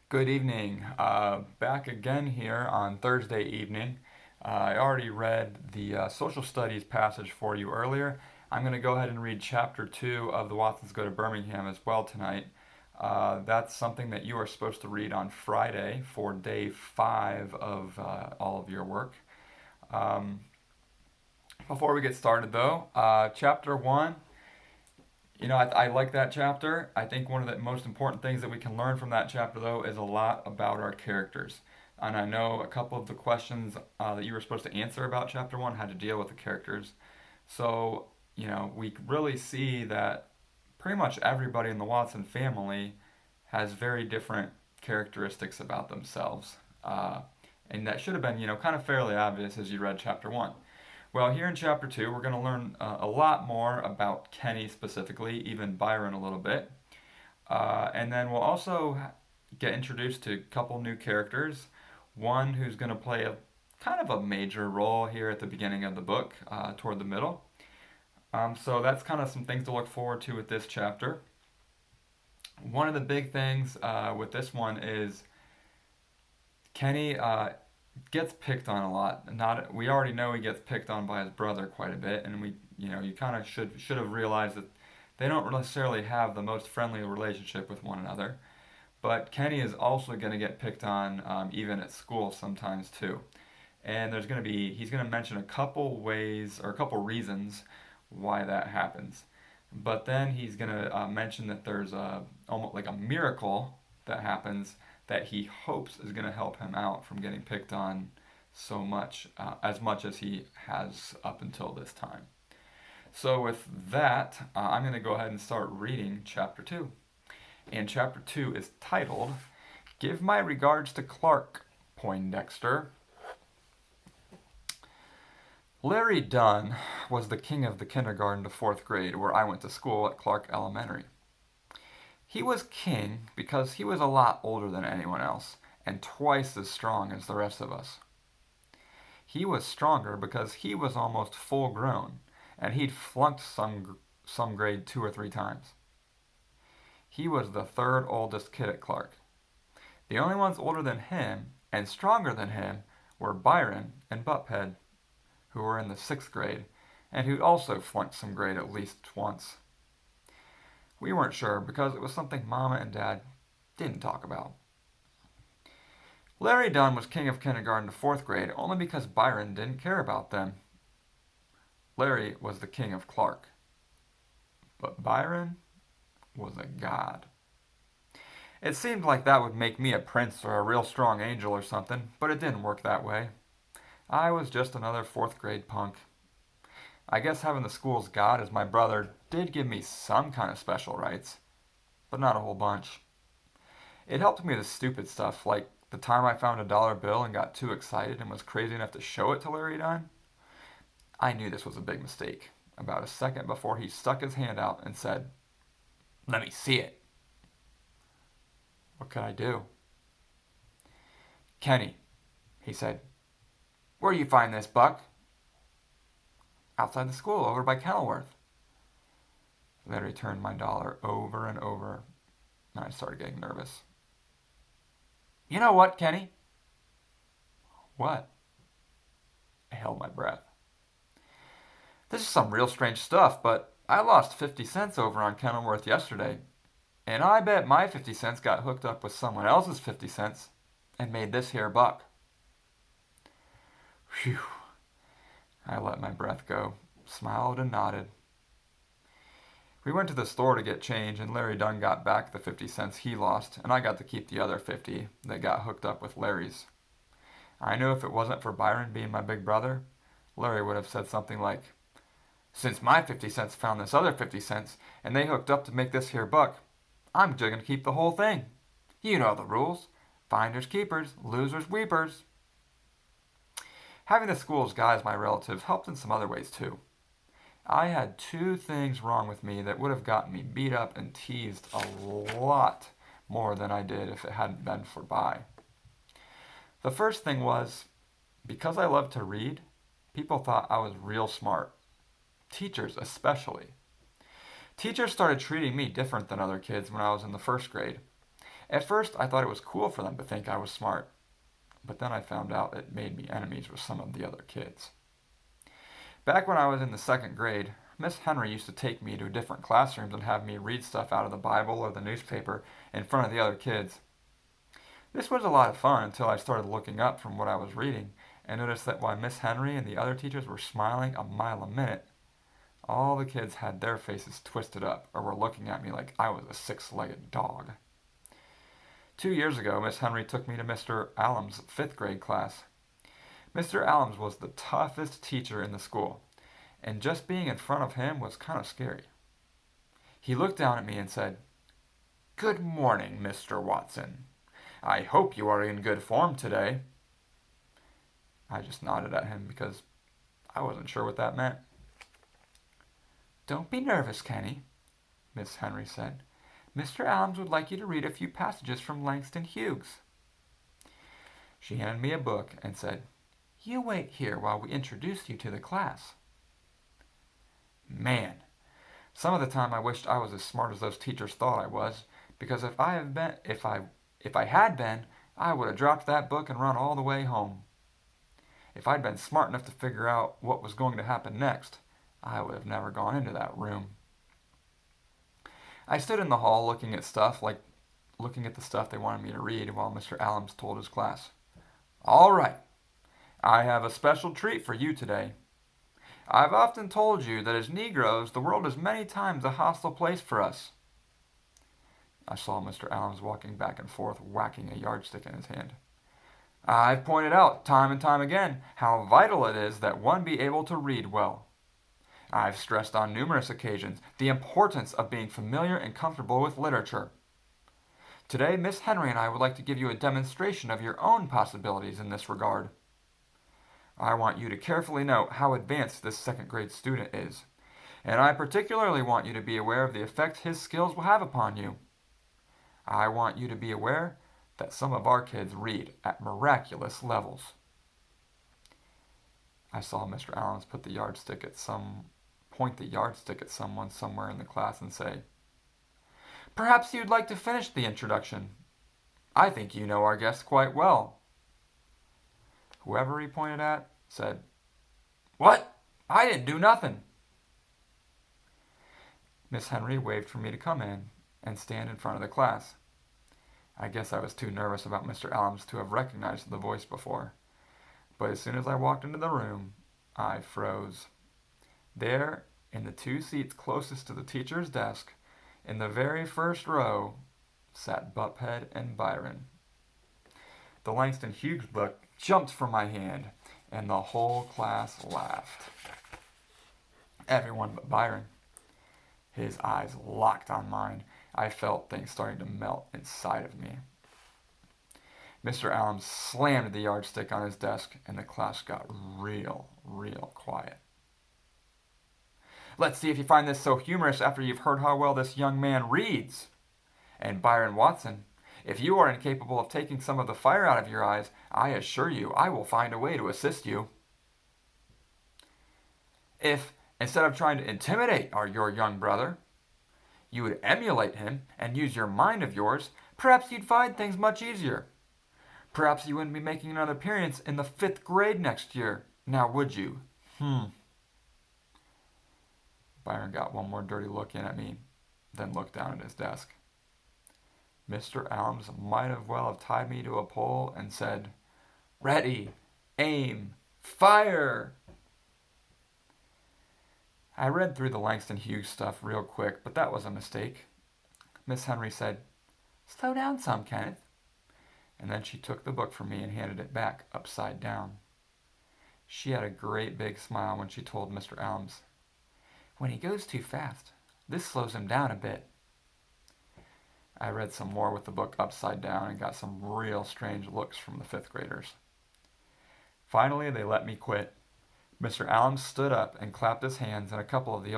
Good evening. Back again here on Thursday evening. I already read the social studies passage for you earlier. I'm going to go ahead and read chapter 2 of the Watsons Go to Birmingham as well tonight. That's something that you are supposed to read on Friday for day 5 of all of your work. Um, Before we get started, though, chapter 1. I like that chapter. I think one of the most important things that we can learn from that chapter, though, is a lot about our characters. And I know a couple of the questions that you were supposed to answer about chapter 1 had to deal with the characters. So, we really see that pretty much everybody in the Watson family has very different characteristics about themselves. And that should have been, kind of fairly obvious as you read chapter 1. Well, here in chapter 2, we're going to learn a lot more about Kenny specifically, even Byron a little bit. And then we'll also get introduced to a couple new characters. One who's going to play a kind of a major role here at the beginning of the book, toward the middle. So that's kind of some things to look forward to with this chapter. One of the big things with this one is Kenny gets picked on a lot. Not we already know he gets picked on by his brother quite a bit, and you kind of should have realized that they don't necessarily have the most friendly relationship with one another. But Kenny is also going to get picked on even at school sometimes too. And he's going to mention a couple ways or a couple reasons why that happens. But then he's going to mention that there's almost like a miracle that happens that he hopes is going to help him out from getting picked on so much, as much as he has up until this time. So, with that, I'm going to go ahead and start reading chapter 2. And chapter 2 is titled, Give My Regards to Clark, Poindexter. Larry Dunn was the king of the kindergarten to 4th grade where I went to school at Clark Elementary. He was king because he was a lot older than anyone else and twice as strong as the rest of us. He was stronger because he was almost full grown and he'd flunked some grade 2 or 3 times. He was the third oldest kid at Clark. The only ones older than him and stronger than him were Byron and Butthead, who were in the 6th grade and who'd also flunked some grade at least once. We weren't sure because it was something Mama and Dad didn't talk about. Larry Dunn was king of kindergarten to 4th grade only because Byron didn't care about them. Larry was the king of Clark. But Byron was a god. It seemed like that would make me a prince or a real strong angel or something, but it didn't work that way. I was just another 4th grade punk. I guess having the school's god as my brother did give me some kind of special rights, but not a whole bunch. It helped me with stupid stuff, like the time I found a dollar bill and got too excited and was crazy enough to show it to Larry Dunn. I knew this was a big mistake, about a second before he stuck his hand out and said, "Let me see it." What could I do? "Kenny," he said, "where do you find this, Buck?" "Outside the school, over by Kenilworth." Larry turned my dollar over and over, and I started getting nervous. "You know what, Kenny?" "What?" I held my breath. "This is some real strange stuff, but I lost 50 cents over on Kenilworth yesterday, and I bet my 50 cents got hooked up with someone else's 50 cents and made this here buck." Phew. I let my breath go, smiled and nodded. We went to the store to get change, and Larry Dunn got back the 50 cents he lost, and I got to keep the other 50 that got hooked up with Larry's. I knew if it wasn't for Byron being my big brother, Larry would have said something like, "Since my 50 cents found this other 50 cents, and they hooked up to make this here buck, I'm just going to keep the whole thing. You know the rules. Finders keepers, losers weepers." Having the school's guy as my relative helped in some other ways too. I had 2 things wrong with me that would have gotten me beat up and teased a lot more than I did if it hadn't been for By. The first thing was, because I loved to read, people thought I was real smart. Teachers especially. Teachers started treating me different than other kids when I was in the 1st grade. At first, I thought it was cool for them to think I was smart, but then I found out it made me enemies with some of the other kids. Back when I was in the second grade, Miss Henry used to take me to different classrooms and have me read stuff out of the Bible or the newspaper in front of the other kids. This was a lot of fun until I started looking up from what I was reading and noticed that while Miss Henry and the other teachers were smiling a mile a minute, all the kids had their faces twisted up or were looking at me like I was a six-legged dog. 2 years ago, Miss Henry took me to Mr. Allum's fifth grade class. Mr. Allums was the toughest teacher in the school, and just being in front of him was kind of scary. He looked down at me and said, "Good morning, Mr. Watson. I hope you are in good form today." I just nodded at him because I wasn't sure what that meant. "Don't be nervous, Kenny," Miss Henry said. "Mr. Allums would like you to read a few passages from Langston Hughes." She handed me a book and said, "You wait here while we introduce you to the class." Man, some of the time I wished I was as smart as those teachers thought I was, because if I had been, I would have dropped that book and run all the way home. If I'd been smart enough to figure out what was going to happen next, I would have never gone into that room. I stood in the hall looking at the stuff they wanted me to read while Mr. Allums told his class, "All right, I have a special treat for you today. I've often told you that as Negroes, the world is many times a hostile place for us." I saw Mr. Allums walking back and forth, whacking a yardstick in his hand. "I've pointed out time and time again how vital it is that one be able to read well. I've stressed on numerous occasions the importance of being familiar and comfortable with literature. Today, Miss Henry and I would like to give you a demonstration of your own possibilities in this regard. I want you to carefully note how advanced this second grade student is, and I particularly want you to be aware of the effect his skills will have upon you. I want you to be aware that some of our kids read at miraculous levels." I saw Mr. Allums point the yardstick at someone somewhere in the class and say, "Perhaps you'd like to finish the introduction. I think you know our guest quite well." Whoever he pointed at said, "What? I didn't do nothing." Miss Henry waved for me to come in and stand in front of the class. I guess I was too nervous about Mr. Allums to have recognized the voice before, but as soon as I walked into the room, I froze. There, in the two seats closest to the teacher's desk, in the very first row, sat Buckhead and Byron. The Langston Hughes book jumped from my hand, and the whole class laughed. Everyone but Byron. His eyes locked on mine. I felt things starting to melt inside of me. Mr. Allums slammed the yardstick on his desk, and the class got real quiet. "Let's see if you find this so humorous after you've heard how well this young man reads. And Byron Watson, if you are incapable of taking some of the fire out of your eyes, I assure you I will find a way to assist you. If, instead of trying to intimidate your young brother, you would emulate him and use your mind of yours, perhaps you'd find things much easier. Perhaps you wouldn't be making another appearance in the 5th grade next year, now would you?" Byron got one more dirty look in at me, then looked down at his desk. Mr. Allums might have well have tied me to a pole and said, "Ready, aim, fire!" I read through the Langston Hughes stuff real quick, but that was a mistake. Miss Henry said, "Slow down some, Kenneth." And then she took the book from me and handed it back upside down. She had a great big smile when she told Mr. Allums, "When he goes too fast, this slows him down a bit." I read some more with the book upside down and got some real strange looks from the 5th graders. Finally, they let me quit. Mr. Allums stood up and clapped his hands, and a couple of the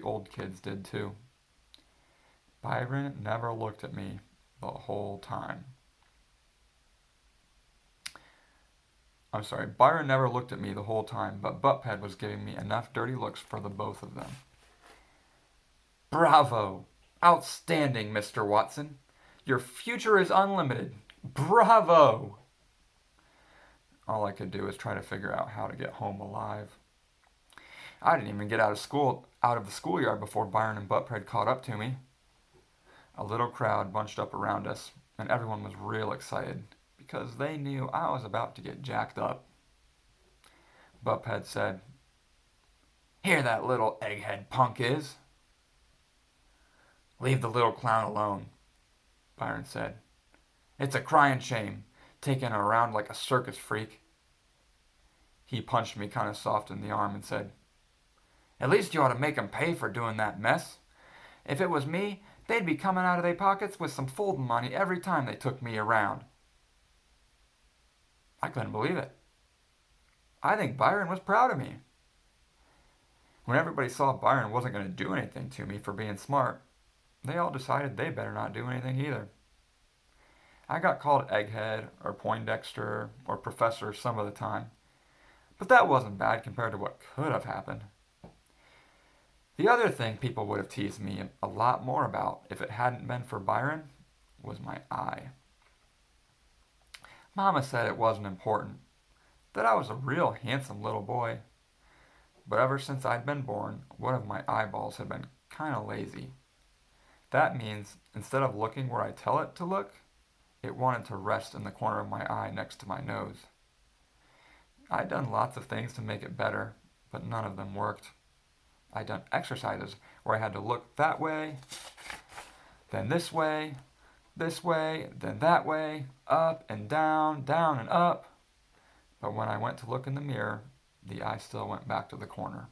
old kids did too. Byron never looked at me the whole time. Byron never looked at me the whole time, but Buckhead was giving me enough dirty looks for the both of them. "Bravo! Outstanding, Mr. Watson. Your future is unlimited. Bravo! All I could do was try to figure out how to get home alive. I didn't even get out of the schoolyard before Byron and Buttpred caught up to me. A little crowd bunched up around us, and everyone was real excited because they knew I was about to get jacked up. Buttpred said, "Here that little egghead punk is." "Leave the little clown alone," Byron said. "It's a crying shame, taking her around like a circus freak." He punched me kind of soft in the arm and said, "At least you ought to make 'em pay for doing that mess. If it was me, they'd be coming out of their pockets with some folding money every time they took me around." I couldn't believe it. I think Byron was proud of me. When everybody saw Byron wasn't going to do anything to me for being smart, they all decided they better not do anything either. I got called egghead or Poindexter or professor some of the time, but that wasn't bad compared to what could have happened. The other thing people would have teased me a lot more about if it hadn't been for Byron was my eye. Mama said it wasn't important, that I was a real handsome little boy. But ever since I'd been born, one of my eyeballs had been kind of lazy. That means instead of looking where I tell it to look, it wanted to rest in the corner of my eye next to my nose. I'd done lots of things to make it better, but none of them worked. I'd done exercises where I had to look that way, then this way, then that way, up and down, down and up. But when I went to look in the mirror, the eye still went back to the corner.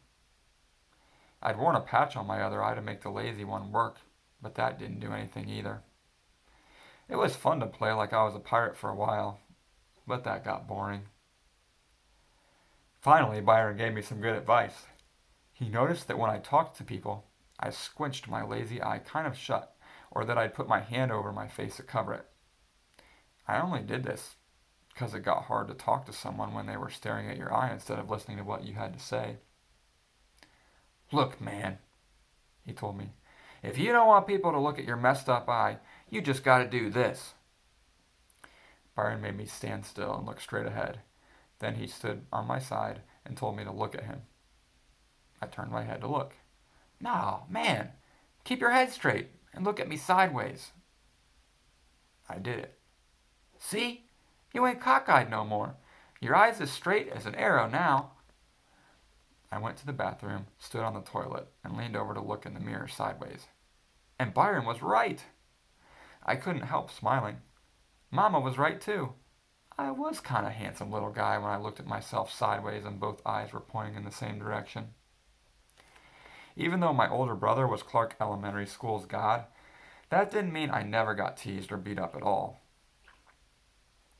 I'd worn a patch on my other eye to make the lazy one work, but that didn't do anything either. It was fun to play like I was a pirate for a while, but that got boring. Finally, Byron gave me some good advice. He noticed that when I talked to people, I squinched my lazy eye kind of shut, or that I'd put my hand over my face to cover it. I only did this because it got hard to talk to someone when they were staring at your eye instead of listening to what you had to say. "Look, man," he told me, "if you don't want people to look at your messed up eye, you just gotta do this." Byron made me stand still and look straight ahead. Then he stood on my side and told me to look at him. I turned my head to look. "No, man, keep your head straight and look at me sideways." I did it. "See? You ain't cockeyed no more. Your eye's as straight as an arrow now." I went to the bathroom, stood on the toilet, and leaned over to look in the mirror sideways. And Byron was right. I couldn't help smiling. Mama was right too. I was kind of a handsome little guy when I looked at myself sideways and both eyes were pointing in the same direction. Even though my older brother was Clark Elementary School's god, that didn't mean I never got teased or beat up at all.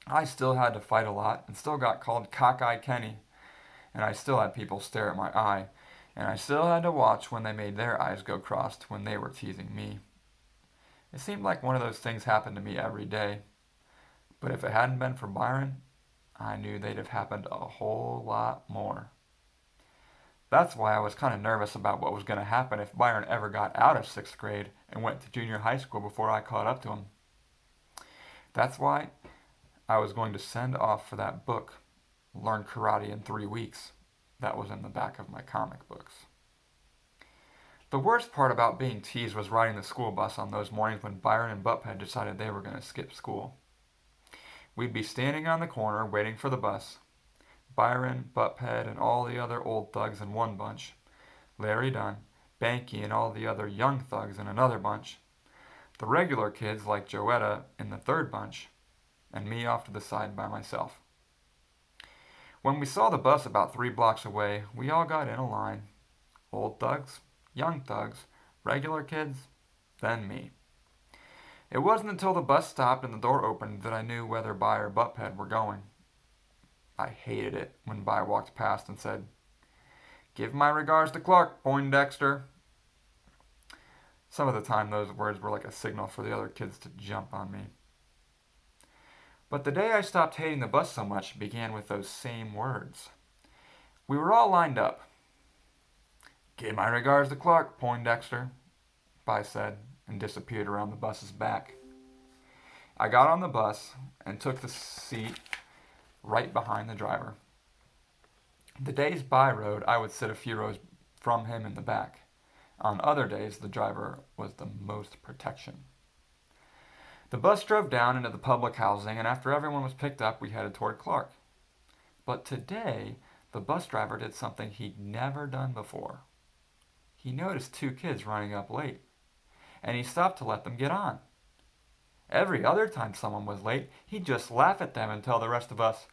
I still had to fight a lot and still got called Cockeyed Kenny, and I still had people stare at my eye, and I still had to watch when they made their eyes go crossed when they were teasing me. It seemed like one of those things happened to me every day, but if it hadn't been for Byron, I knew they'd have happened a whole lot more. That's why I was kind of nervous about what was going to happen if Byron ever got out of 6th grade and went to junior high school before I caught up to him. That's why I was going to send off for that book, Learn Karate in 3 Weeks, that was in the back of my comic books. The worst part about being teased was riding the school bus on those mornings when Byron and Buttped decided they were going to skip school. We'd be standing on the corner waiting for the bus. Byron, Buttped, and all the other old thugs in one bunch. Larry Dunn, Banky, and all the other young thugs in another bunch. The regular kids like Joetta in the third bunch, and me off to the side by myself. When we saw the bus about 3 blocks away, we all got in a line. Old thugs, young thugs, regular kids, then me. It wasn't until the bus stopped and the door opened that I knew whether By or Buttped were going. I hated it when By walked past and said, "Give my regards to Clark, Poindexter." Some of the time those words were like a signal for the other kids to jump on me. But the day I stopped hating the bus so much began with those same words. We were all lined up. "Give my regards to Clark, Poindexter," By said, and disappeared around the bus's back. I got on the bus and took the seat right behind the driver. The days by road, I would sit a few rows from him in the back. On other days, the driver was the most protection. The bus drove down into the public housing, and after everyone was picked up, we headed toward Clark. But today, the bus driver did something he'd never done before. He noticed two kids running up late, and he stopped to let them get on. Every other time someone was late, he'd just laugh at them and tell the rest of us,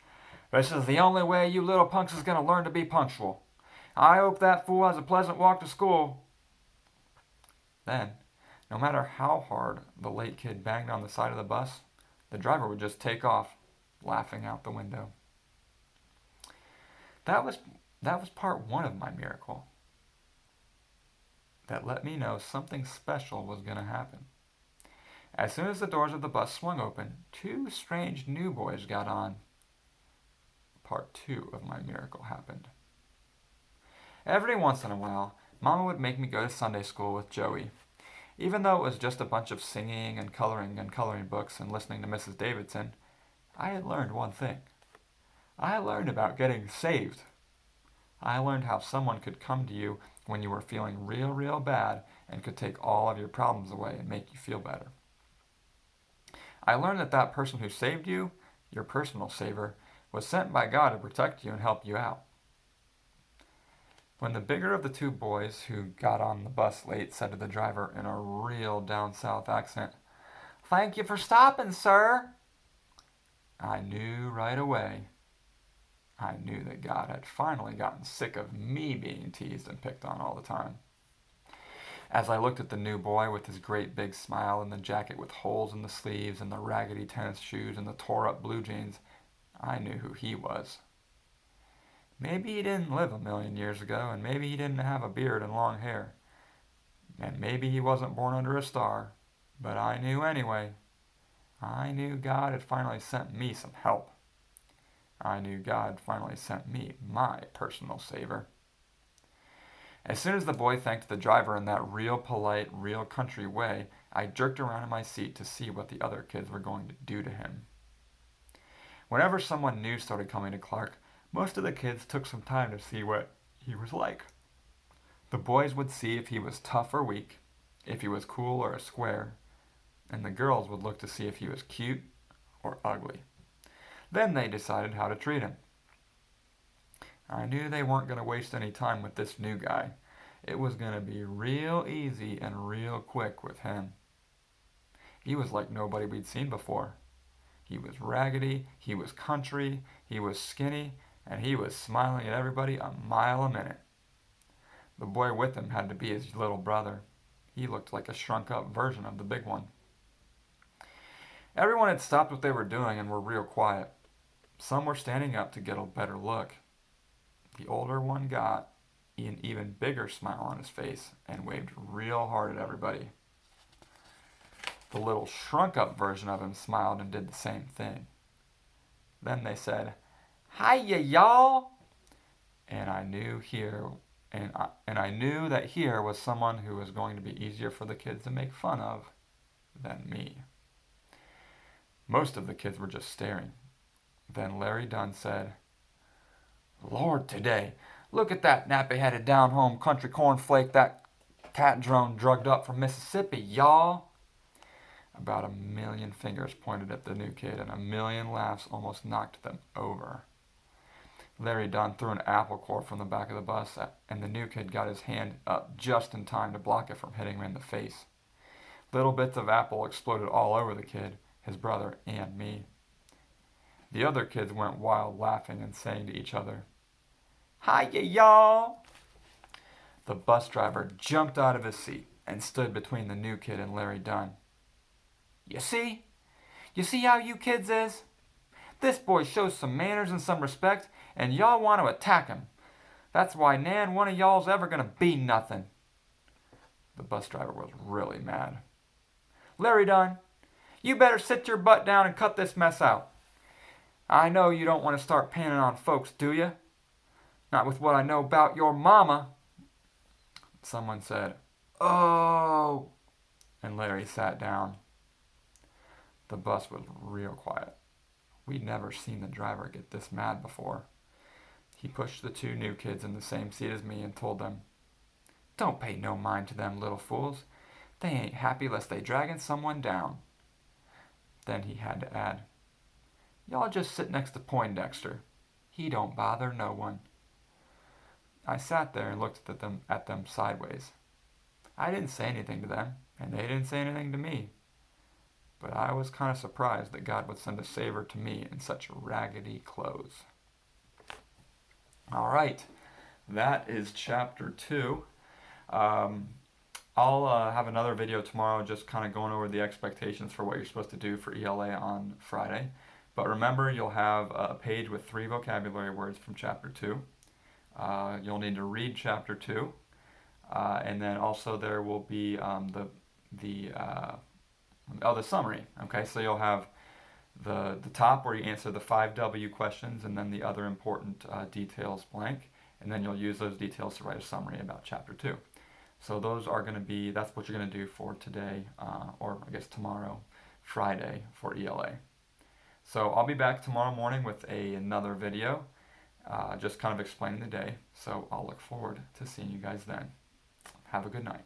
"This is the only way you little punks is going to learn to be punctual. I hope that fool has a pleasant walk to school." Then, no matter how hard the late kid banged on the side of the bus, the driver would just take off, laughing out the window. That was part one of my miracle. That let me know something special was going to happen. As soon as the doors of the bus swung open, two strange new boys got on. Part two of my miracle happened. Every once in a while, Mama would make me go to Sunday school with Joey. Even though it was just a bunch of singing and coloring books and listening to Mrs. Davidson, I had learned one thing. I learned about getting saved. I learned how someone could come to you when you were feeling real bad and could take all of your problems away and make you feel better. I learned that person who saved you, your personal savior, was sent by God to protect you and help you out. When the bigger of the two boys who got on the bus late said to the driver in a real down south accent, "Thank you for stopping, sir," I knew right away. I knew that God had finally gotten sick of me being teased and picked on all the time. As I looked at the new boy with his great big smile and the jacket with holes in the sleeves and the raggedy tennis shoes and the tore up blue jeans, I knew who he was. Maybe he didn't live 1,000,000 years ago, and maybe he didn't have a beard and long hair, and maybe he wasn't born under a star, but I knew anyway. I knew God had finally sent me some help. I knew God finally sent me my personal savior. As soon as the boy thanked the driver in that real polite, real country way, I jerked around in my seat to see what the other kids were going to do to him. Whenever someone new started coming to Clark, most of the kids took some time to see what he was like. The boys would see if he was tough or weak, if he was cool or a square, and the girls would look to see if he was cute or ugly. Then they decided how to treat him. I knew they weren't going to waste any time with this new guy. It was going to be real easy and real quick with him. He was like nobody we'd seen before. He was raggedy, he was country, he was skinny, and he was smiling at everybody a mile a minute. The boy with him had to be his little brother. He looked like a shrunk-up version of the big one. Everyone had stopped what they were doing and were real quiet. Some were standing up to get a better look. The older one got an even bigger smile on his face and waved real hard at everybody. The little shrunk-up version of him smiled and did the same thing. Then they said, "Hiya, y'all!" And I knew that here was someone who was going to be easier for the kids to make fun of than me. Most of the kids were just staring. Then Larry Dunn said, "Lord, today, look at that nappy-headed down-home country cornflake that cat drone drugged up from Mississippi, y'all." About 1,000,000 fingers pointed at the new kid, and 1,000,000 laughs almost knocked them over. Larry Dunn threw an apple core from the back of the bus, and the new kid got his hand up just in time to block it from hitting him in the face. Little bits of apple exploded all over the kid, his brother, and me. The other kids went wild, laughing and saying to each other, "Hiya, y'all!" The bus driver jumped out of his seat and stood between the new kid and Larry Dunn. You see how you kids is? This boy shows some manners and some respect, and y'all want to attack him. That's why nan one of y'all's ever going to be nothing." The bus driver was really mad. "Larry Dunn, you better sit your butt down and cut this mess out. I know you don't want to start panning on folks, do you? Not with what I know about your mama." Someone said, "Oh," and Larry sat down. The bus was real quiet. We'd never seen the driver get this mad before. He pushed the two new kids in the same seat as me and told them, "Don't pay no mind to them little fools. They ain't happy lest they draggin' someone down." Then he had to add, "Y'all just sit next to Poindexter. He don't bother no one." I sat there and looked at them sideways. I didn't say anything to them, and they didn't say anything to me. But I was kind of surprised that God would send a savior to me in such raggedy clothes. All right, that is chapter 2. I'll have another video tomorrow just kind of going over the expectations for what you're supposed to do for ELA on Friday. But remember, you'll have a page with 3 vocabulary words from chapter 2. You'll need to read chapter 2. And then also there will be the summary. Okay, so you'll have the top where you answer the 5W questions and then the other important details blank. And then you'll use those details to write a summary about chapter 2. So those are going to be, that's what you're going to do for today, or I guess tomorrow, Friday, for ELA. So I'll be back tomorrow morning with another video, just kind of explaining the day. So I'll look forward to seeing you guys then. Have a good night.